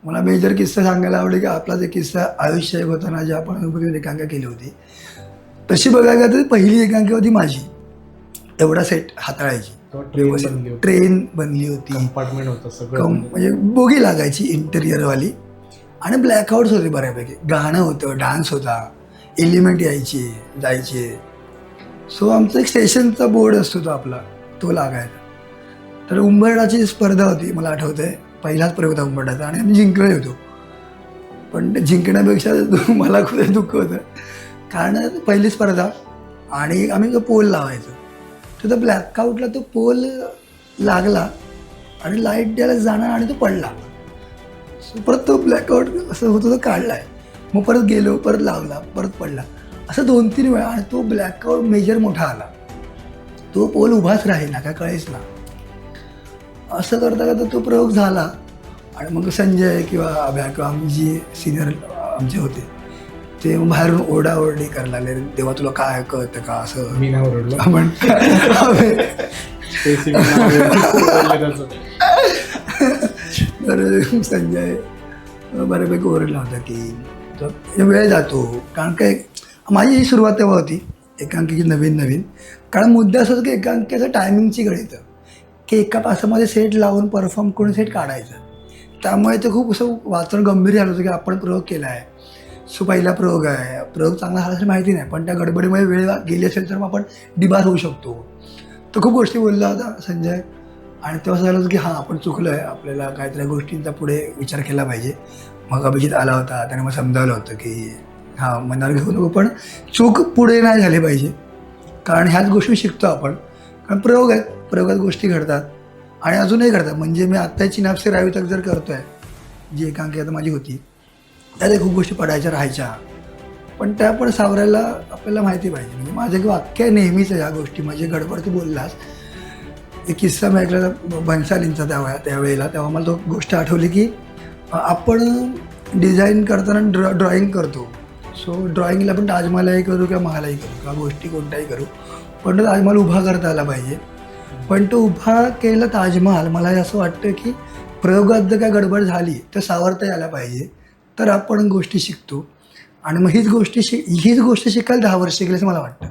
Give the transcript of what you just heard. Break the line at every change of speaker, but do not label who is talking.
मला मेजर किस्सा सांगायला आवडेल की आपला जे किस्सा आयुष्य होताना जे आपण अनुभवी एकांकिका केली होती, तशी बघायला तर पहिली एकांकिका होती माझी. एवढा सेट हाताळायची व्यवस्थित. ट्रेन बनली होती,
कंपार्टमेंट होतं सगळं.
म्हणजे बोगी लागायची इंटेरियरवाली आणि ब्लॅकआउट्स होते बऱ्यापैकी. गाणं होतं, डान्स होता, एलिमेंट यायचे जायचे. सो आमचा एक स्टेशनचा बोर्ड असतो तो आपला, तो लागायचा. तर उंबरठाची स्पर्धा होती, मला आठवतंय. पहिलाच प्रयोग होता उंबरठाचा आणि आम्ही जिंकलो होतो. पण जिंकण्यापेक्षा मला खूप दुःख होतं, कारण पहिली स्पर्धा आणि आम्ही तो पोल लावायचो. तर तो ब्लॅकआउटला तो पोल लागला आणि लाईट द्यायला जाणार आणि तो पडला. सो परत तो ब्लॅकआउट असं होतं तो काढला आहे. मग परत गेलो, परत लावला, परत पडला, असं 2-3 वेळा. आणि तो ब्लॅकआउट मेजर मोठा आला, तो पोल उभाच राहीना, काय कळेच ना. असं करता करता तो प्रयोग झाला. आणि मग संजय किंवा अभ्या किंवा आम्ही जे सिनियर आमचे होते ते बाहेरून ओरडाओरडी करायला लागले, देवा तुला काय कळतं का असं.
मी नाही ओरडलो.
तर संजय बऱ्यापैकी ओरडला होता की वेळ जातो. कारण काय माझी ही सुरुवात तेव्हा होती एकांकिकी नवीन. कारण मुद्दा असं होता की एकांकिकेचं टायमिंगची गणितं की एका तासामध्ये सेट लावून परफॉर्म करून सेट काढायचं. त्यामुळे ते खूप असं वाचन गंभीर झालं होतं की आपण प्रयोग केला आहे. सो पहिला प्रयोग आहे, प्रयोग चांगला झाला असेल माहिती नाही, पण त्या गडबडीमुळे वेळ गेली असेल तर मग आपण डिबार होऊ शकतो. तर खूप गोष्टी बोलला होता संजय. आणि तेव्हा असं झालं होतं की हां आपण चुकलो आहे, आपल्याला काहीतरी गोष्टींचा पुढे विचार केला पाहिजे. मग अभिजित आला होता, त्याने मग समजावलं होतं की हां मनावर घेऊ नको, पण चूक पुढे नाही झाली पाहिजे. कारण ह्याच गोष्टी शिकतो आपण. कारण प्रयोग आहेत, प्रयोगात गोष्टी घडतात आणि अजूनही घडतात. म्हणजे मी आत्ता चिनाब से रावी तक जर करतो आहे, जी एकांकिका माझी होती, त्यात खूप गोष्टी पडायच्या राहायच्या, पण त्या पण सावरायला आपल्याला माहिती पाहिजे. म्हणजे माझं एक वाक्य आहे नेहमीच ह्या गोष्टी. म्हणजे गडबड तू बोललास, एक किस्सा मी ऐकला भन्सालींचा त्यावेळेला. तेव्हा मला तो गोष्ट आठवली की आपण डिझाईन करताना ड्रॉइंग करतो. सो ड्रॉइंगला पण ताजमहालही करू किंवा महालही करू किंवा गोष्टी कोणत्याही करू, पण तो ताजमहाल उभा करता आला पाहिजे. पण तो उभा केलेला ताजमहाल मला असं वाटतं की प्रयोगात जर काय गडबड झाली तर सावरता यायला पाहिजे. तर आपण गोष्टी शिकतो. आणि मग हीच गोष्ट शिकायला 10 वर्ष गेली असं मला वाटतं.